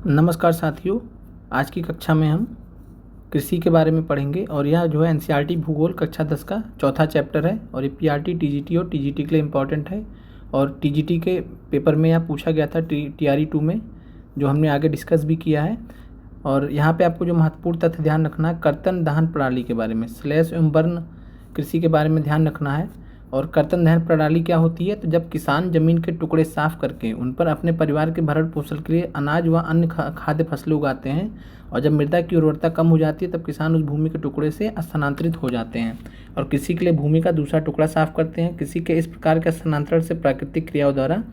नमस्कार साथियों, आज की कक्षा में हम कृषि के बारे में पढ़ेंगे और यह जो है एनसीईआरटी भूगोल कक्षा 10 का चौथा चैप्टर है और ये पीआरटी, टीजीटी और टीजीटी के लिए इम्पॉर्टेंट है। और टीजीटी के पेपर में यह पूछा गया था टीआरई 2 में, जो हमने आगे डिस्कस भी किया है। और यहाँ पे आपको जो महत्वपूर्ण तथ्य ध्यान रखना है, कर्तन दहन प्रणाली के बारे में, स्लैश एवं बर्न कृषि के बारे में ध्यान रखना है। और कर्तन दहन प्रणाली क्या होती है? तो जब किसान जमीन के टुकड़े साफ करके उन पर अपने परिवार के भरण पोषण के लिए अनाज व अन्य खाद्य फसलें उगाते हैं, और जब मृदा की उर्वरता कम हो जाती है तब किसान उस भूमि के टुकड़े से स्थानांतरित हो जाते हैं और कृषि के लिए भूमि का दूसरा टुकड़ा साफ करते हैं। कृषि के इस प्रकार के स्थानांतरण से प्राकृतिक क्रियाओं द्वारा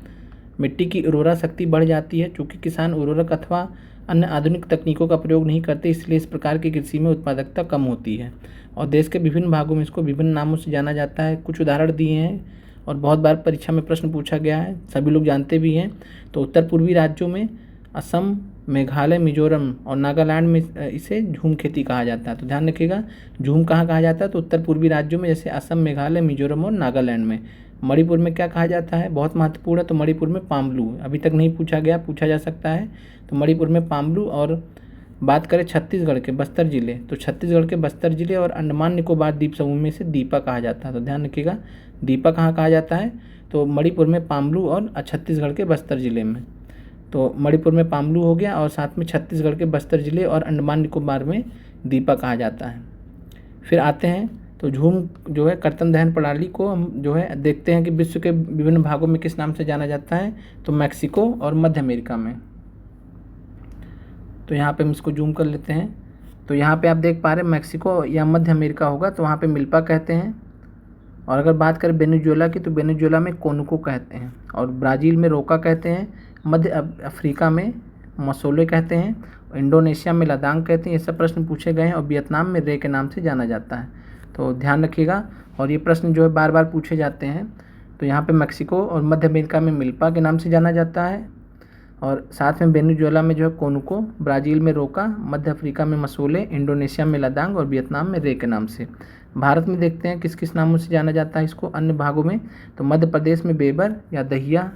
मिट्टी की उर्वरा शक्ति बढ़ जाती है। चूँकि किसान उर्वरक अथवा अन्य आधुनिक तकनीकों का प्रयोग नहीं करते, इसलिए इस प्रकार की कृषि में उत्पादकता कम होती है। और देश के विभिन्न भागों में इसको विभिन्न नामों से जाना जाता है। कुछ उदाहरण दिए हैं और बहुत बार परीक्षा में प्रश्न पूछा गया है, सभी लोग जानते भी हैं। तो उत्तर पूर्वी राज्यों में असम, मेघालय, मिजोरम और नागालैंड में इसे झूम खेती कहा जाता है। तो ध्यान रखिएगा, झूम कहाँ कहा जाता है? तो उत्तर पूर्वी राज्यों में, जैसे असम, मेघालय, मिजोरम और नागालैंड में। मणिपुर में क्या कहा जाता है? बहुत महत्वपूर्ण है। तो मणिपुर में पामलू, अभी तक नहीं पूछा गया, पूछा जा सकता है। तो मणिपुर में पामलू। और बात करें छत्तीसगढ़ के बस्तर जिले, तो छत्तीसगढ़ के बस्तर जिले और अंडमान निकोबार द्वीप समूह में से दीपा कहा जाता है। तो ध्यान रखिएगा, दीपा कहाँ कहा जाता है? तो मणिपुर में पामलू और छत्तीसगढ़ के बस्तर जिले में। तो मणिपुर में पामलू हो गया और साथ में छत्तीसगढ़ के बस्तर जिले और अंडमान निकोबार में दीपा कहा जाता है। फिर आते हैं तो झूम जो है कर्तन दहन प्रणाली को हम जो है देखते हैं कि विश्व के विभिन्न भागों में किस नाम से जाना जाता है। तो मैक्सिको और मध्य अमेरिका में। तो यहाँ पे हम इसको जूम कर लेते हैं। तो यहाँ पे आप देख पा रहे हैं मैक्सिको या मध्य अमेरिका होगा, तो वहाँ पे मिल्पा कहते हैं। और अगर बात करें वेनेजुएला की, तो वेनेजुएला में कोनुको कहते हैं। और ब्राज़ील में रोका कहते हैं। मध्य अफ्रीका में मसोले कहते हैं। इंडोनेशिया में लदांग कहते हैं। ये सब प्रश्न पूछे गए हैं। और वियतनाम में रे के नाम से जाना जाता है। तो ध्यान रखिएगा, और ये प्रश्न जो है बार बार पूछे जाते हैं। तो यहाँ पे मैक्सिको और मध्य अमेरिका में मिल्पा के नाम से जाना जाता है। और साथ में वेनेजुएला में जो है कोनुको, ब्राज़ील में रोका, मध्य अफ्रीका में मसोले, इंडोनेशिया में लदांग और वियतनाम में रे के नाम से। भारत में देखते हैं किस किस नामों से जाना जाता है इसको अन्य भागों में। तो मध्य प्रदेश में बेबर या दहिया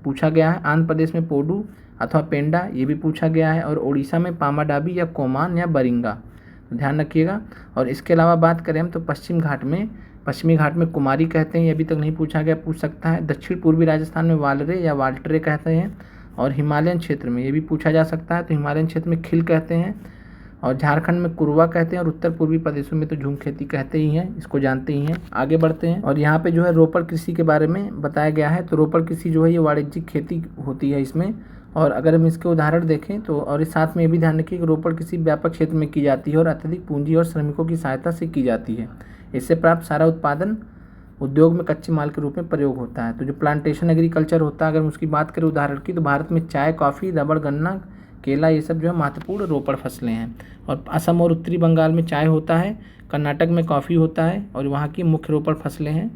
पूछा गया है। आंध्र प्रदेश में पोडू अथवा पेंडा, ये भी पूछा गया है। और उड़ीसा में पामाडाबी या कोमान या बरिंगा, तो ध्यान रखिएगा। और इसके अलावा बात करें हम तो पश्चिमी घाट में कुमारी कहते हैं, ये अभी तक नहीं पूछा गया, पूछ सकता है। दक्षिण पूर्वी राजस्थान में वालरे या वाल्टरे कहते हैं। और हिमालयन क्षेत्र में ये भी पूछा जा सकता है, तो हिमालयन क्षेत्र में खिल कहते हैं। और झारखंड में कुरवा कहते हैं। और उत्तर पूर्वी प्रदेशों में तो झूम खेती कहते ही हैं, इसको जानते ही हैं। आगे बढ़ते हैं और यहाँ पे जो है रोपड़ कृषि के बारे में बताया गया है। तो रोपड़ कृषि जो है ये वाणिज्यिक खेती होती है इसमें। और अगर हम इसके उदाहरण देखें तो, और इस साथ में ये भी ध्यान रखिए कि रोपड़ कृषि व्यापक क्षेत्र में की जाती है और अत्यधिक पूंजी और श्रमिकों की सहायता से की जाती है। इससे प्राप्त सारा उत्पादन उद्योग में कच्चे माल के रूप में प्रयोग होता है। तो जो प्लांटेशन एग्रीकल्चर होता है, अगर हम उसकी बात करें उदाहरण की, तो भारत में चाय, कॉफ़ी, रबड़, गन्ना, केला, ये सब जो है महत्वपूर्ण रोपड़ फसलें हैं। और असम और उत्तरी बंगाल में चाय होता है, कर्नाटक में कॉफ़ी होता है और वहाँ की मुख्य रोपड़ फसलें हैं।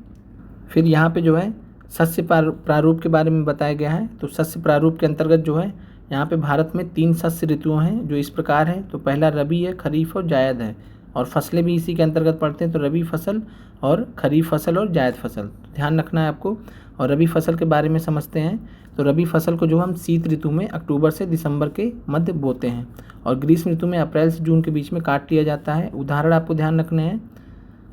फिर यहाँ पे जो है शस्य प्रारूप के बारे में बताया गया है। तो शस्य प्रारूप के अंतर्गत जो है यहाँ पे भारत में 3 शस्य ऋतुएँ हैं जो इस प्रकार हैं। तो पहला रबी है, खरीफ और जायद है। और फसलें भी इसी के अंतर्गत पड़ते हैं। तो रबी फसल और खरीफ फसल और जायद फसल, ध्यान रखना है आपको। और रबी फसल के बारे में समझते हैं। तो रबी फसल को जो हम शीत ऋतु में अक्टूबर से दिसंबर के मध्य बोते हैं और ग्रीष्म ऋतु में अप्रैल से जून के बीच में काट लिया जाता है। उदाहरण आपको ध्यान रखने हैं।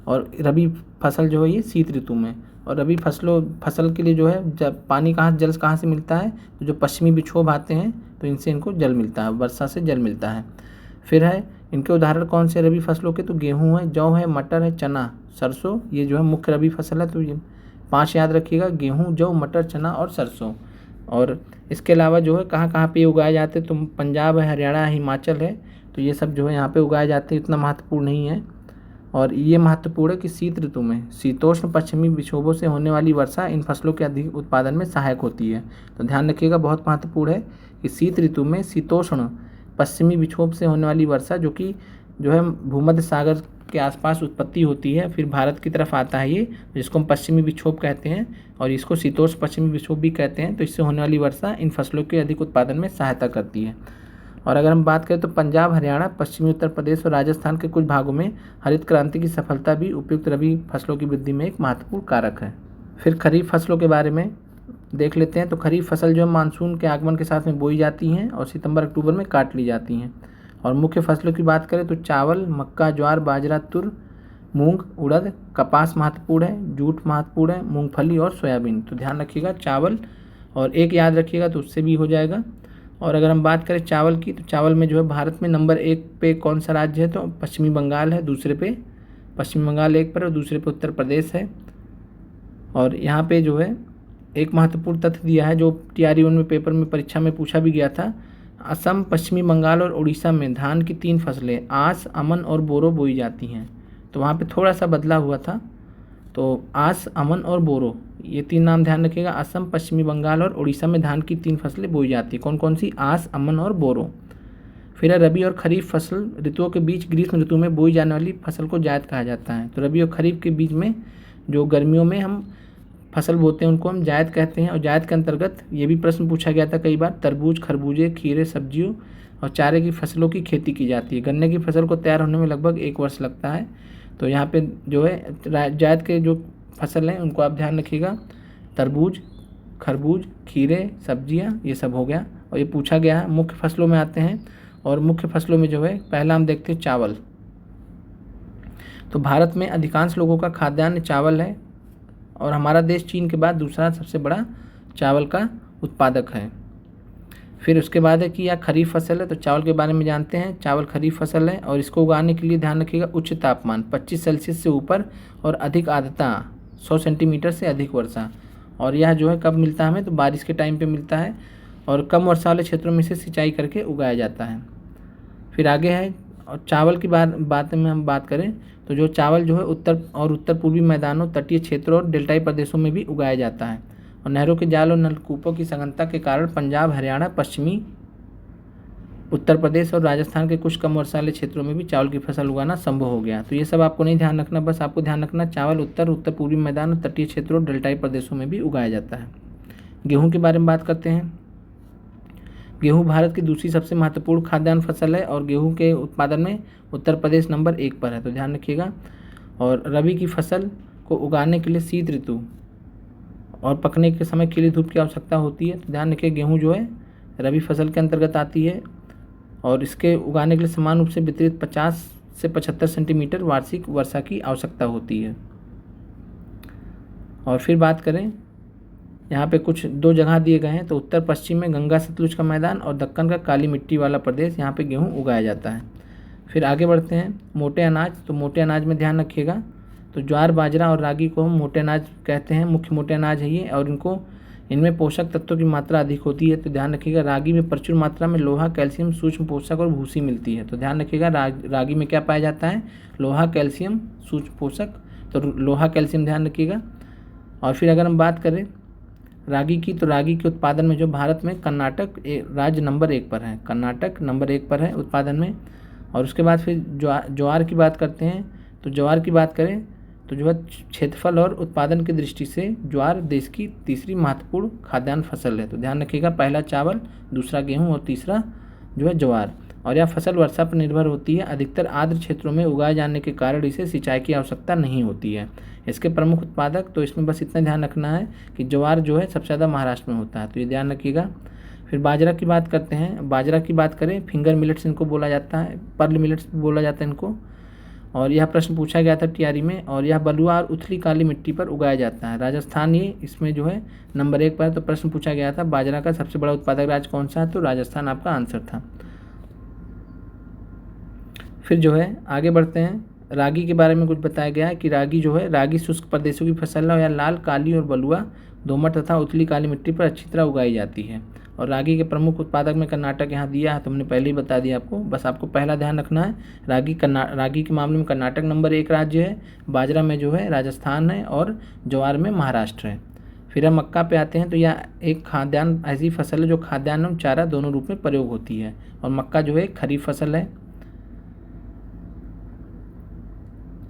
और रबी फसल जो है ये शीत ऋतु में। और रबी फसल के लिए जो है जब पानी जल कहाँ से मिलता है? तो जो पश्चिमी विक्षोभ आते हैं तो इनसे इनको जल मिलता है, वर्षा से जल मिलता है। फिर है इनके उदाहरण कौन से रबी फसलों के? तो गेहूँ है, जौ है, मटर है, चना, सरसों, ये जो है मुख्य रबी फसल है। तो ये 5 याद रखिएगा, गेहूँ, जौ, मटर, चना और सरसों। और इसके अलावा जो है कहाँ कहाँ पे उगाए जाते हैं? तो पंजाब है, हरियाणा है, हिमाचल है। तो ये सब जो है यहाँ पे उगाए जाते हैं, इतना महत्वपूर्ण नहीं है। और ये महत्वपूर्ण है कि शीत ऋतु में शीतोष्ण पश्चिमी विक्षोभों से होने वाली वर्षा इन फसलों के अधिक उत्पादन में सहायक होती है। तो ध्यान रखिएगा, बहुत महत्वपूर्ण है कि शीत ऋतु में शीतोष्ण पश्चिमी विक्षोभ से होने वाली वर्षा जो है भूमध्य सागर के आसपास उत्पत्ति होती है, फिर भारत की तरफ आता है ये, जिसको हम पश्चिमी विक्षोभ कहते हैं और इसको शीतोष्ण पश्चिमी विक्षोभ भी कहते हैं। तो इससे होने वाली वर्षा इन फसलों के अधिक उत्पादन में सहायता करती है। और अगर हम बात करें तो पंजाब, हरियाणा, पश्चिमी उत्तर प्रदेश और राजस्थान के कुछ भागों में हरित क्रांति की सफलता भी उपयुक्त रबी फसलों की वृद्धि में एक महत्वपूर्ण कारक है। फिर खरीफ फसलों के बारे में देख लेते हैं। तो खरीफ फसल जो है मानसून के आगमन के साथ में बोई जाती हैं और सितंबर अक्टूबर में काट ली जाती हैं। और मुख्य फसलों की बात करें तो चावल, मक्का, ज्वार, बाजरा, तुर, मूंग, उड़द, कपास महत्वपूर्ण है, जूट महत्वपूर्ण है, मूंगफली और सोयाबीन। तो ध्यान रखिएगा चावल, और एक याद रखिएगा तो उससे भी हो जाएगा। और अगर हम बात करें चावल की, तो चावल में जो है भारत में नंबर 1 पे कौन सा राज्य है, तो पश्चिमी बंगाल है। दूसरे पे पश्चिमी बंगाल 1 पर और दूसरे पे उत्तर प्रदेश है। और यहाँ पे जो है एक महत्वपूर्ण तथ्य दिया है जो TRE 1 में पेपर में परीक्षा में पूछा भी गया था। असम, पश्चिमी बंगाल और उड़ीसा में धान की 3 फसलें आस, अमन और बोरो बोई जाती हैं। तो वहाँ पे थोड़ा सा बदलाव हुआ था। तो आस, अमन और बोरो, ये 3 नाम ध्यान रखिएगा। असम, पश्चिमी बंगाल और उड़ीसा में धान की 3 फसलें बोई जाती हैं। कौन कौन सी? आस, अमन और बोरो। फिर है रबी और खरीफ फसल ऋतुओं के बीच ग्रीष्म ऋतु में बोई जाने वाली फसल को जायद कहा जाता है। तो रबी और खरीफ के बीच में जो गर्मियों में हम फसल बोते हैं उनको हम जायद कहते हैं। और जायद के अंतर्गत ये भी प्रश्न पूछा गया था कई बार, तरबूज, खरबूजे, खीरे, सब्जियों और चारे की फसलों की खेती की जाती है। गन्ने की फसल को तैयार होने में लगभग 1 वर्ष लगता है। तो यहाँ पे जो है जायद के जो फसल हैं उनको आप ध्यान रखिएगा, तरबूज, खरबूज, खीरे, सब्जियाँ, ये सब हो गया। और ये पूछा गया है। मुख्य फसलों में आते हैं, और मुख्य फसलों में जो है पहला हम देखते हैं चावल। तो भारत में अधिकांश लोगों का खाद्यान्न चावल है, और हमारा देश चीन के बाद दूसरा सबसे बड़ा चावल का उत्पादक है। फिर उसके बाद है कि यह खरीफ फसल है। तो चावल के बारे में जानते हैं, चावल खरीफ फसल है और इसको उगाने के लिए ध्यान रखिएगा उच्च तापमान 25 सेल्सियस से ऊपर और अधिक आर्द्रता 100 सेंटीमीटर से अधिक वर्षा। और यह जो है कब मिलता है हमें, तो बारिश के टाइम पे मिलता है, और कम वर्षा वाले क्षेत्रों में से सिंचाई करके उगाया जाता है। फिर आगे है, और चावल की बात में हम बात करें तो जो चावल जो है उत्तर पूर्वी मैदानों, तटीय क्षेत्रों और डेल्टाई प्रदेशों में भी उगाया जाता है। और नहरों के जाल और नलकूपों की संघनता के कारण पंजाब, हरियाणा, पश्चिमी उत्तर प्रदेश और राजस्थान के कुछ कम वर्षा वाले क्षेत्रों में भी चावल की फसल उगाना संभव हो गया। तो ये सब आपको नहीं ध्यान रखना, बस आपको ध्यान रखना चावल उत्तर पूर्वी मैदान और तटीय क्षेत्रों और डेल्टाई प्रदेशों में भी उगाया जाता है। गेहूँ के बारे में बात करते हैं। गेहूँ भारत की दूसरी सबसे महत्वपूर्ण खाद्यान्न फसल है, और गेहूँ के उत्पादन में उत्तर प्रदेश नंबर 1 पर है। तो ध्यान रखिएगा। और रबी की फसल को उगाने के लिए शीत ऋतु और पकने के समय खिली धूप की आवश्यकता होती है। तो ध्यान रखिए गेहूँ जो है रबी फसल के अंतर्गत आती है, और इसके उगाने के लिए समान रूप से वितरित 50 से 75 सेंटीमीटर वार्षिक वर्षा की आवश्यकता होती है। और फिर बात करें, यहाँ पे कुछ 2 जगह दिए गए हैं। तो उत्तर पश्चिम में गंगा सतलुज का मैदान और दक्कन का काली मिट्टी वाला प्रदेश, यहाँ पे गेहूँ उगाया जाता है। फिर आगे बढ़ते हैं, मोटे अनाज। तो मोटे अनाज में ध्यान रखिएगा, तो ज्वार, बाजरा और रागी को हम मोटे अनाज कहते हैं, मुख्य मोटे अनाज है ये, और इनमें पोषक तत्वों की मात्रा अधिक होती है। तो ध्यान रखिएगा रागी में प्रचुर मात्रा में लोहा, कैल्शियम, सूक्ष्म पोषक और भूसी मिलती है। तो ध्यान रखिएगा रागी में क्या पाया जाता है, लोहा, कैल्शियम, सूक्ष्म पोषक। तो लोहा, कैल्शियम ध्यान रखिएगा। और फिर अगर हम बात करें रागी की, तो रागी के उत्पादन में जो भारत में कर्नाटक राज्य नंबर 1 पर है, कर्नाटक नंबर 1 पर है उत्पादन में। और उसके बाद फिर ज्वार की बात करते हैं। तो ज्वार की बात करें तो जो है क्षेत्रफल और उत्पादन की दृष्टि से ज्वार देश की तीसरी महत्वपूर्ण खाद्यान्न फसल है। तो ध्यान रखिएगा पहला चावल, दूसरा गेहूँ और तीसरा जो है ज्वार। और यह फसल वर्षा पर निर्भर होती है। अधिकतर आर्द्र क्षेत्रों में उगाए जाने के कारण इसे सिंचाई की आवश्यकता नहीं होती है। इसके प्रमुख उत्पादक, तो इसमें बस इतना ध्यान रखना है कि ज्वार जो है सबसे ज़्यादा महाराष्ट्र में होता है, तो ये ध्यान रखिएगा। फिर बाजरा की बात करते हैं। बाजरा की बात करें, फिंगर मिलेट्स इनको बोला जाता है, पर्ल मिलेट्स बोला जाता है इनको। और यह प्रश्न पूछा गया था TRE में, और यह बलुआ और उथली काली मिट्टी पर उगाया जाता है। राजस्थान ये इसमें जो है नंबर 1 पर है। तो प्रश्न पूछा गया था बाजरा का सबसे बड़ा उत्पादक राज्य कौन सा है, तो राजस्थान आपका आंसर था। फिर जो है आगे बढ़ते हैं, रागी के बारे में कुछ बताया गया है कि रागी जो है रागी शुष्क प्रदेशों की फसल है, या लाल, काली और बलुआ दोमट तथा उथली काली मिट्टी पर अच्छी तरह उगाई जाती है। और रागी के प्रमुख उत्पादक में कर्नाटक यहाँ दिया है, तो हमने पहले ही बता दिया आपको, बस आपको पहला ध्यान रखना है रागी के मामले में कर्नाटक नंबर 1 राज्य है, बाजरा में जो है राजस्थान है, और ज्वार में महाराष्ट्र है। फिर हम मक्का पे आते हैं। तो यह एक खाद्यान्न ऐसी फसल है जो खाद्यान्न और चारा दोनों रूप में प्रयोग होती है। और मक्का जो है खरीफ फसल है,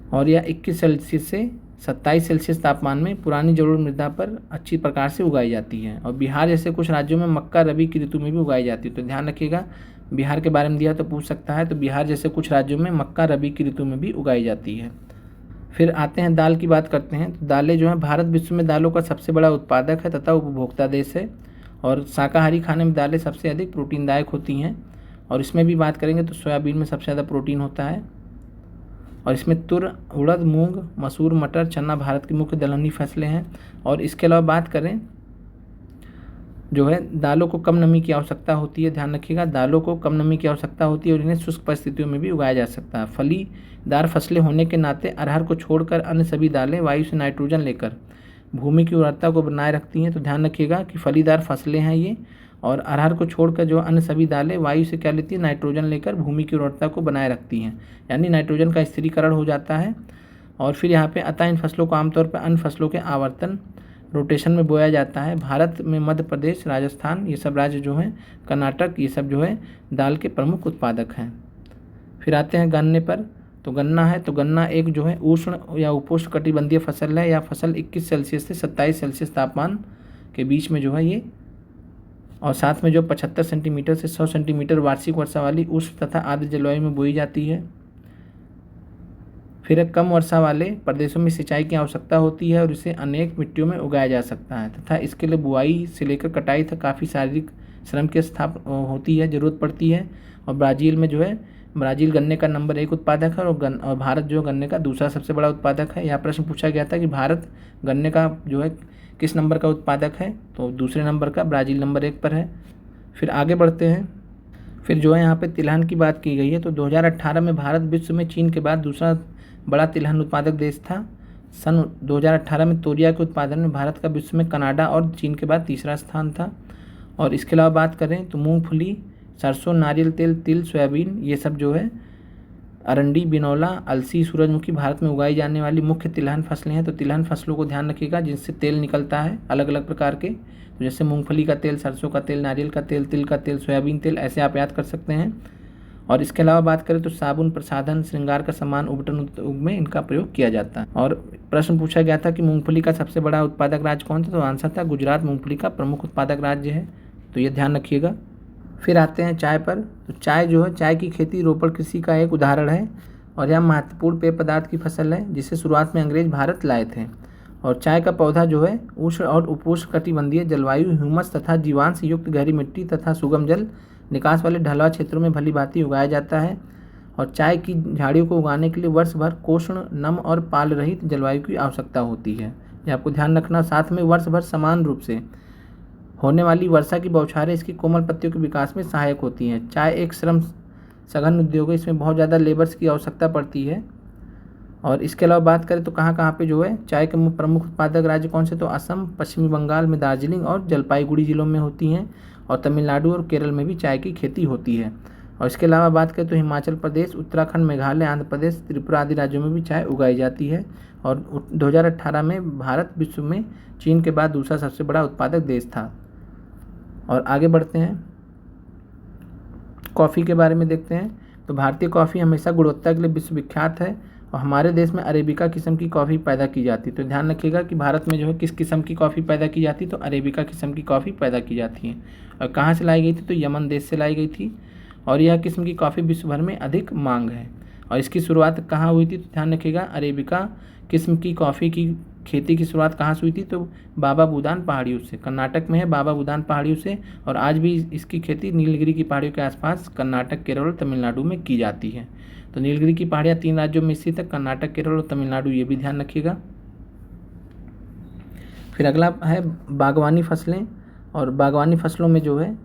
और यह 21 सेल्सियस से 27 सेल्सियस तापमान में पुरानी जलोढ़ मृदा पर अच्छी प्रकार से उगाई जाती है। और बिहार जैसे कुछ राज्यों में मक्का रबी की ऋतु में भी उगाई जाती है। तो ध्यान रखिएगा, बिहार के बारे में दिया तो पूछ सकता है। तो बिहार जैसे कुछ राज्यों में मक्का रबी की ऋतु में भी उगाई जाती है। फिर आते हैं दाल की बात करते हैं। तो दालें जो हैं, भारत विश्व में दालों का सबसे बड़ा उत्पादक है तथा उपभोक्ता देश है, और शाकाहारी खाने में दालें सबसे अधिक प्रोटीनदायक होती हैं। और इसमें भी बात करेंगे तो सोयाबीन में सबसे ज़्यादा प्रोटीन होता है। और इसमें तुर, उड़द, मूंग, मसूर, मटर, चना भारत की मुख्य दलहनी फसलें हैं। और इसके अलावा बात करें जो है, दालों को कम नमी की आवश्यकता होती है, ध्यान रखिएगा, दालों को कम नमी की आवश्यकता होती है और इन्हें शुष्क परिस्थितियों में भी उगाया जा सकता है। फलीदार फसलें होने के नाते अरहर को छोड़कर अन्य सभी दालें वायु से नाइट्रोजन लेकर भूमि की उर्वरता को बनाए रखती हैं। तो ध्यान रखिएगा कि फलीदार फसलें हैं ये, और अरहर को छोड़कर जो अन्य सभी दालें वायु से क्या लेती है, नाइट्रोजन लेकर भूमि की उर्वरता को बनाए रखती हैं, यानी नाइट्रोजन का स्थिरीकरण हो जाता है। और फिर यहाँ पे अतः इन फसलों को आमतौर पर अन्य फसलों के आवर्तन रोटेशन में बोया जाता है। भारत में मध्य प्रदेश, राजस्थान, ये सब राज्य जो हैं, कर्नाटक, ये सब जो है दाल के प्रमुख उत्पादक हैं। फिर आते हैं गन्ने पर। तो गन्ना है, तो गन्ना एक जो है उष्ण या उपोष्ण कटिबंधीय फसल है। या फसल 21 सेल्सियस से 27 सेल्सियस तापमान के बीच में जो है ये, और साथ में जो 75 सेंटीमीटर से 100 सेंटीमीटर वार्षिक वर्षा वाली उष्ण तथा आर्द्र जलवायु में बोई जाती है। फिर कम वर्षा वाले प्रदेशों में सिंचाई की आवश्यकता होती है और इसे अनेक मिट्टियों में उगाया जा सकता है, तथा इसके लिए बुआई से लेकर कटाई तक काफ़ी शारीरिक श्रम की होती है, ज़रूरत पड़ती है। और ब्राज़ील में जो है, ब्राज़ील गन्ने का नंबर 1 उत्पादक है, और भारत जो गन्ने का दूसरा सबसे बड़ा उत्पादक है। यह प्रश्न पूछा गया था कि भारत गन्ने का जो है किस नंबर का उत्पादक है, तो दूसरे नंबर का, ब्राज़ील नंबर 1 पर है। फिर आगे बढ़ते हैं। फिर जो है यहाँ पे तिलहन की बात की गई है। तो 2018 में भारत विश्व में चीन के बाद दूसरा बड़ा तिलहन उत्पादक देश था। सन 2018 में तोरिया के उत्पादन में भारत का विश्व में कनाडा और चीन के बाद तीसरा स्थान था। और इसके अलावा बात करें तो मूंगफली, सरसों, नारियल तेल, तिल, सोयाबीन, ये सब जो है, अरंडी, बिनौला, अलसी, सूरजमुखी भारत में उगाई जाने वाली मुख्य तिलहन फसलें हैं। तो तिलहन फसलों को ध्यान रखिएगा जिनसे तेल निकलता है अलग अलग प्रकार के, तो जैसे मूंगफली का तेल, सरसों का तेल, नारियल का तेल, तिल का तेल, सोयाबीन तेल, ऐसे आप याद कर सकते हैं। और इसके अलावा बात करें तो साबुन, प्रसाधन, श्रृंगार का सामान, उपटन उद्योग में इनका प्रयोग किया जाता है। और प्रश्न पूछा गया था कि मूंगफली का सबसे बड़ा उत्पादक राज्य कौन था, तो आंसर था गुजरात मूंगफली का प्रमुख उत्पादक राज्य है, तो ये ध्यान रखिएगा। फिर आते हैं चाय पर। तो चाय जो है, चाय की खेती रोपड़ कृषि का एक उदाहरण है और यह महत्वपूर्ण पेय पदार्थ की फसल है जिसे शुरुआत में अंग्रेज भारत लाए थे। और चाय का पौधा जो है उष्ण और उपोष्ण कटिबंधीय जलवायु, ह्यूमस तथा जीवांश युक्त गहरी मिट्टी तथा सुगम जल निकास वाले ढलुआ क्षेत्रों में भली भांति उगाया जाता है। और चाय की झाड़ियों को उगाने के लिए वर्ष भर कोष्ण, नम और पाल रहित जलवायु की आवश्यकता होती है, ये आपको ध्यान रखना। साथ में वर्ष भर समान रूप से होने वाली वर्षा की बौछारें इसकी कोमल पत्तियों के विकास में सहायक होती हैं। चाय एक श्रम सघन उद्योग है, इसमें बहुत ज़्यादा लेबर्स की आवश्यकता पड़ती है। और इसके अलावा बात करें तो कहाँ कहाँ पे जो है चाय के प्रमुख उत्पादक राज्य कौन से, तो असम, पश्चिमी बंगाल में दार्जिलिंग और जलपाईगुड़ी जिलों में होती हैं, और तमिलनाडु और केरल में भी चाय की खेती होती है। और इसके अलावा बात करें तो हिमाचल प्रदेश, उत्तराखंड, मेघालय, आंध्र प्रदेश, त्रिपुरा आदि राज्यों में भी चाय उगाई जाती है। और 2018 में भारत विश्व में चीन के बाद दूसरा सबसे बड़ा उत्पादक देश था। और आगे बढ़ते हैं, कॉफ़ी के बारे में देखते हैं। तो भारतीय कॉफ़ी हमेशा गुणवत्ता के लिए विश्वविख्यात है और हमारे देश में अरेबिका किस्म की कॉफ़ी पैदा की जाती है। तो ध्यान रखिएगा कि भारत में जो है किस किस्म की कॉफ़ी पैदा की जाती है, तो अरेबिका किस्म की कॉफ़ी पैदा की जाती है। और कहाँ से लाई गई थी, तो यमन देश से लाई गई थी। और यह किस्म की कॉफ़ी विश्व भर में अधिक मांग है। और इसकी शुरुआत कहाँ हुई थी, तो ध्यान रखिएगा, अरेबिका किस्म की कॉफ़ी की खेती की शुरुआत कहाँ से हुई थी, तो बाबा बुदान पहाड़ियों से, कर्नाटक में है बाबा बुदान पहाड़ियों से। और आज भी इसकी खेती नीलगिरी की पहाड़ियों के आसपास कर्नाटक, केरल और तमिलनाडु में की जाती है। तो नीलगिरी की पहाड़ियाँ 3 राज्यों में स्थित है, कर्नाटक, केरल और तमिलनाडु, ये भी ध्यान रखिएगा। फिर अगला है बागवानी फसलें। और बागवानी फसलों में जो है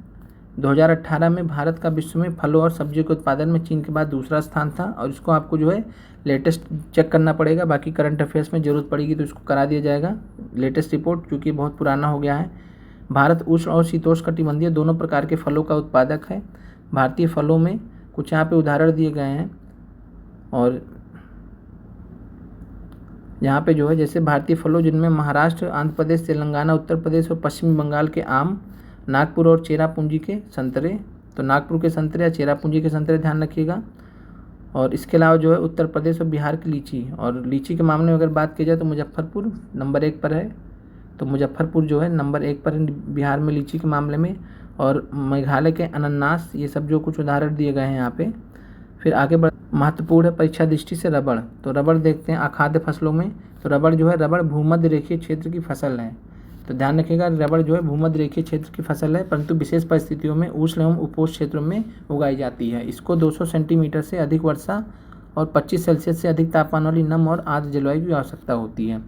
2018 में भारत का विश्व में फलों और सब्जियों के उत्पादन में चीन के बाद दूसरा स्थान था। और इसको आपको जो है लेटेस्ट चेक करना पड़ेगा, बाकी करंट अफेयर्स में ज़रूरत पड़ेगी तो इसको करा दिया जाएगा लेटेस्ट रिपोर्ट, क्योंकि बहुत पुराना हो गया है। भारत उष्ण और शीतोष्ण कटिबंधीय दोनों प्रकार के फलों का उत्पादक है। भारतीय फलों में कुछ यहाँ पे उदाहरण दिए गए हैं, और यहाँ पे जो है जैसे भारतीय फलों जिनमें महाराष्ट्र, आंध्र प्रदेश, तेलंगाना, उत्तर प्रदेश और पश्चिमी बंगाल के आम, नागपुर और चेरापूंजी के संतरे, तो नागपुर के संतरे या चेरापूंजी के संतरे ध्यान रखिएगा। और इसके अलावा जो है उत्तर प्रदेश और बिहार की लीची, और लीची के मामले में अगर बात की जाए तो मुजफ्फरपुर नंबर 1 पर है। तो मुजफ्फरपुर जो है नंबर 1 पर है बिहार में लीची के मामले में। और मेघालय के अनन्नास, ये सब जो कुछ उदाहरण दिए गए हैं यहाँ पे। फिर आगे बढ़ महत्वपूर्ण है परीक्षा दृष्टि से रबड़। तो रबड़ देखते हैं अखाद्य फसलों में। तो रबड़ जो है, रबड़ भूमध्य रेखीय क्षेत्र की फसल है। तो ध्यान रखिएगा, रबड़ जो है भूमध्य रेखीय क्षेत्र की फसल है, परंतु विशेष परिस्थितियों में उष्ण एवं उपोष्ण क्षेत्रों में उगाई जाती है। इसको 200 सेंटीमीटर से अधिक वर्षा और 25 सेल्सियस से अधिक तापमान वाली नम और आर्द्र जलवायु की आवश्यकता होती है।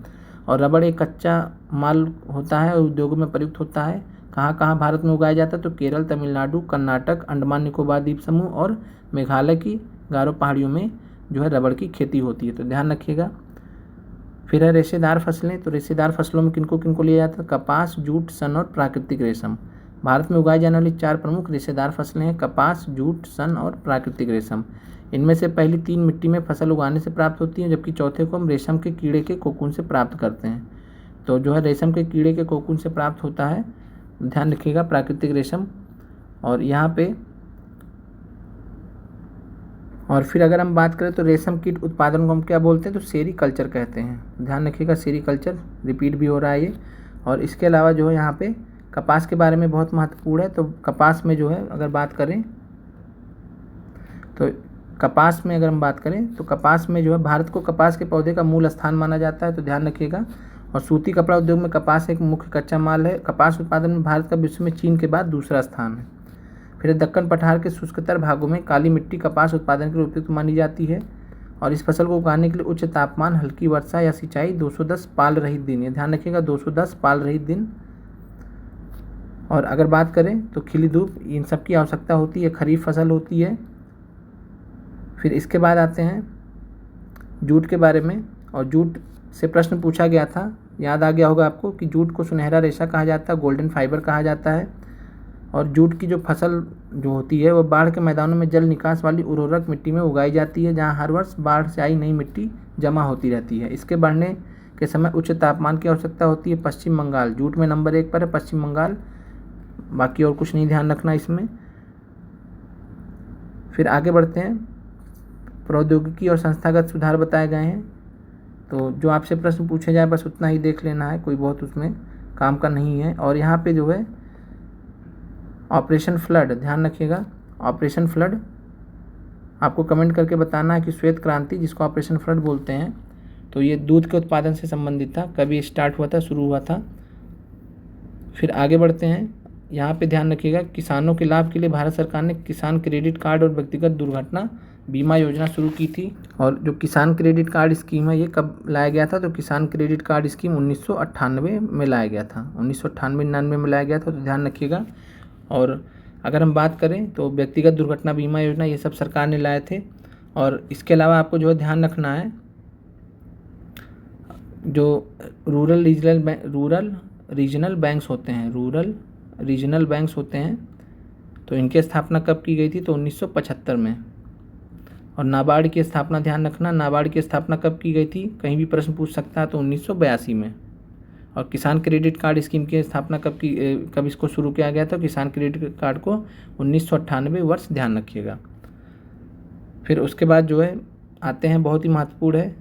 और रबड़ एक कच्चा माल होता है और उद्योगों में प्रयुक्त होता है। कहाँ कहाँ भारत में उगाया जाता है? तो केरल, तमिलनाडु, कर्नाटक, अंडमान निकोबार द्वीप समूह और मेघालय की गारो पहाड़ियों में जो है रबड़ की खेती होती है। तो ध्यान रखिएगा। फिर है रेशेदार फसलें। तो रेशेदार फसलों में किनको किनको लिया जाता है? कपास, जूट, सन और प्राकृतिक रेशम। भारत में उगाई जाने वाली 4 प्रमुख रेशेदार फसलें हैं: कपास, जूट, सन और प्राकृतिक रेशम। इनमें से पहली 3 मिट्टी में फसल उगाने से प्राप्त होती हैं, जबकि चौथे को हम रेशम के कीड़े के कोकून से प्राप्त करते हैं। तो जो है रेशम के कीड़े के कोकून से प्राप्त होता है, ध्यान रखिएगा, प्राकृतिक रेशम। और यहाँ पे और फिर अगर हम बात करें तो रेशम कीट उत्पादन को हम क्या बोलते हैं? तो सेरीकल्चर कहते हैं। ध्यान रखिएगा, सेरीकल्चर, रिपीट भी हो रहा है ये। और इसके अलावा जो है यहाँ पे कपास के बारे में बहुत महत्वपूर्ण है। तो कपास में जो है अगर बात करें तो कपास में अगर हम बात करें तो कपास में जो है भारत को कपास के पौधे का मूल स्थान माना जाता है। तो ध्यान रखिएगा। और सूती कपड़ा उद्योग में कपास एक मुख्य कच्चा माल है। कपास उत्पादन में भारत का विश्व में चीन के बाद दूसरा स्थान है। फिर दक्कन पठार के शुष्कतर भागों में काली मिट्टी कपास उत्पादन के लिए उपयुक्त मानी जाती है। और इस फसल को उगाने के लिए उच्च तापमान, हल्की वर्षा या सिंचाई, 210 पाल रहित दिन, ये ध्यान रखिएगा, 210 पाल रहित दिन। और अगर बात करें तो खिली धूप, इन सब की आवश्यकता होती है। खरीफ फसल होती है। फिर इसके बाद आते हैं जूट के बारे में। और जूट से प्रश्न पूछा गया था, याद आ गया होगा आपको कि जूट को सुनहरा रेशा कहा जाता है, गोल्डन फाइबर कहा जाता है। और जूट की जो फसल जो होती है वो बाढ़ के मैदानों में जल निकास वाली उर्वरक मिट्टी में उगाई जाती है, जहाँ हर वर्ष बाढ़ से आई नई मिट्टी जमा होती रहती है। इसके बढ़ने के समय उच्च तापमान की आवश्यकता होती है। पश्चिम बंगाल जूट में नंबर 1 पर है, पश्चिम बंगाल, बाकी और कुछ नहीं ध्यान रखना इसमें। फिर आगे बढ़ते हैं, प्रौद्योगिकी और संस्थागत सुधार बताए गए हैं। तो जो आपसे प्रश्न पूछे जाए बस उतना ही देख लेना है, कोई बहुत उसमें काम का नहीं है। और यहाँ पे जो है ऑपरेशन फ्लड, ध्यान रखिएगा, ऑपरेशन फ्लड आपको कमेंट करके बताना है कि श्वेत क्रांति, जिसको ऑपरेशन फ्लड बोलते हैं, तो ये दूध के उत्पादन से संबंधित था, कभी स्टार्ट हुआ था, शुरू हुआ था। फिर आगे बढ़ते हैं, यहाँ पे ध्यान रखिएगा, किसानों के लाभ के लिए भारत सरकार ने किसान क्रेडिट कार्ड और व्यक्तिगत दुर्घटना बीमा योजना शुरू की थी। और जो किसान क्रेडिट कार्ड स्कीम है ये कब लाया गया था? तो किसान क्रेडिट कार्ड स्कीम 1998 में लाया गया था, 1998-99 में लाया गया था, तो ध्यान रखिएगा। और अगर हम बात करें तो व्यक्तिगत दुर्घटना बीमा योजना ये सब सरकार ने लाए थे। और इसके अलावा आपको जो है ध्यान रखना है, जो रूरल रीजनल बैंक्स होते हैं, तो इनकी स्थापना कब की गई थी? तो 1975 में। और नाबार्ड की स्थापना, ध्यान रखना, नाबार्ड की स्थापना कब की गई थी? कहीं भी प्रश्न पूछ सकता है, तो 1982 में। और किसान क्रेडिट कार्ड स्कीम की स्थापना कब इसको शुरू किया गया था? किसान क्रेडिट कार्ड को 1998 वर्ष, ध्यान रखिएगा। फिर उसके बाद जो है आते हैं, बहुत ही महत्वपूर्ण है,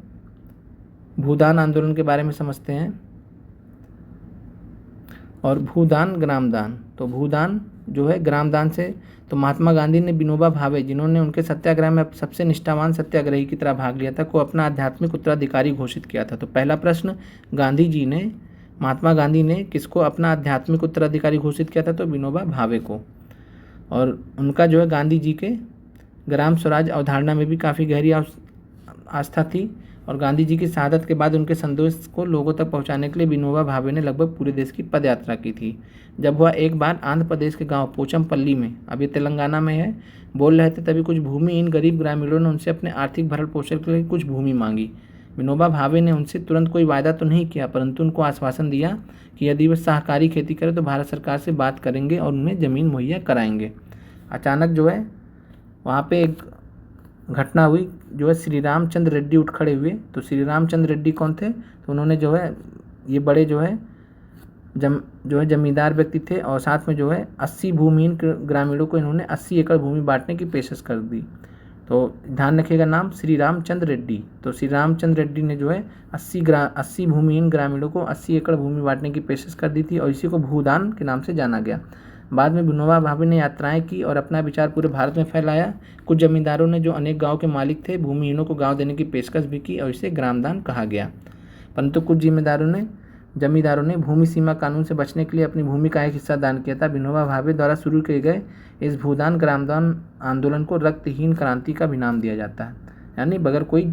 भूदान आंदोलन के बारे में समझते हैं। और भूदान ग्रामदान, तो भूदान जो है ग्रामदान से, तो महात्मा गांधी ने विनोबा भावे, जिन्होंने उनके सत्याग्रह में सबसे निष्ठावान सत्याग्रही की तरह भाग लिया था, को अपना आध्यात्मिक उत्तराधिकारी घोषित किया था। तो पहला प्रश्न, महात्मा गांधी ने किसको अपना आध्यात्मिक उत्तराधिकारी घोषित किया था? तो विनोबा भावे को। और उनका जो है गांधी जी के ग्राम स्वराज अवधारणा में भी काफ़ी गहरी आस्था थी। और गांधी जी की शहादत के बाद उनके संदेश को लोगों तक पहुंचाने के लिए विनोबा भावे ने लगभग पूरे देश की पदयात्रा की थी। जब वह एक बार आंध्र प्रदेश के गांव पोचमपल्ली में, अब ये तेलंगाना में है, बोल रहे थे, तभी कुछ भूमि इन गरीब ग्रामीणों ने उनसे अपने आर्थिक भरण पोषण के लिए कुछ भूमि मांगी। विनोबा भावे ने उनसे तुरंत कोई वायदा तो नहीं किया, परंतु उनको आश्वासन दिया कि यदि वे सहकारी खेती करें तो भारत सरकार से बात करेंगे और उन्हें ज़मीन मुहैया कराएंगे। अचानक जो है वहाँ पे एक घटना हुई, जो है श्री रामचंद्र रेड्डी उठ खड़े हुए। तो श्री रामचंद्र रेड्डी कौन थे? तो उन्होंने जो है ये बड़े जो है जमींदार व्यक्ति थे, और साथ में जो है 80 भूमिहीन ग्रामीणों को इन्होंने 80 एकड़ भूमि बांटने की पेशकश कर दी। तो ध्यान रखिएगा नाम, श्री रामचंद्र रेड्डी। तो श्री रामचंद्र रेड्डी ने जो है 80 भूमिहीन ग्रामीणों को 80 एकड़ भूमि बांटने की पेशकश कर दी थी, और इसी को भूदान के नाम से जाना गया। बाद में विनोबा भावे ने यात्राएं की और अपना विचार पूरे भारत में फैलाया। कुछ जमींदारों ने, जो अनेक गांव के मालिक थे, भूमिहीनों को गांव देने की पेशकश भी की और इसे ग्रामदान कहा गया। परंतु कुछ जमींदारों ने भूमि सीमा कानून से बचने के लिए अपनी भूमि का एक हिस्सा दान किया था। विनोबा भावे द्वारा शुरू किए गए इस भूदान ग्रामदान आंदोलन को रक्तहीन क्रांति का भी नाम दिया जाता है। यानी बगैर कोई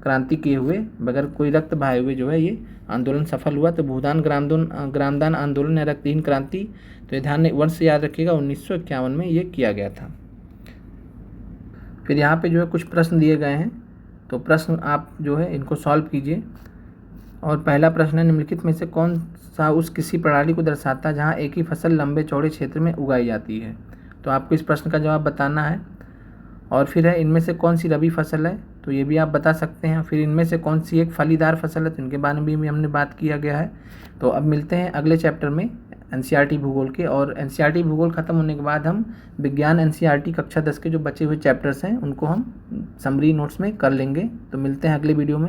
क्रांति किए हुए, बगैर कोई रक्त बहाए हुए जो है ये आंदोलन सफल हुआ। तो भूदान ग्रामदान आंदोलन या रक्तहीन क्रांति, तो ये ध्यान वर्ष याद रखिएगा, 1951 में ये किया गया था। फिर यहाँ पे जो है कुछ प्रश्न दिए गए हैं, तो प्रश्न आप जो है इनको सॉल्व कीजिए। और पहला प्रश्न है, निम्नलिखित में से कौन सा उस किसी प्रणाली को दर्शाता है जहाँ एक ही फसल लंबे चौड़े क्षेत्र में उगाई जाती है। तो आपको इस प्रश्न का जवाब बताना है। और फिर है, इनमें से कौन सी रबी फसल है, तो ये भी आप बता सकते हैं। फिर इनमें से कौन सी एक फलीदार फसल है, तो इनके बारे में भी हमने बात किया गया है। तो अब मिलते हैं अगले चैप्टर में एनसीईआरटी भूगोल के, और एनसीईआरटी भूगोल ख़त्म होने के बाद हम विज्ञान एनसीईआरटी कक्षा 10 के जो बचे हुए चैप्टर्स हैं उनको हम समरी नोट्स में कर लेंगे। तो मिलते हैं अगले वीडियो में।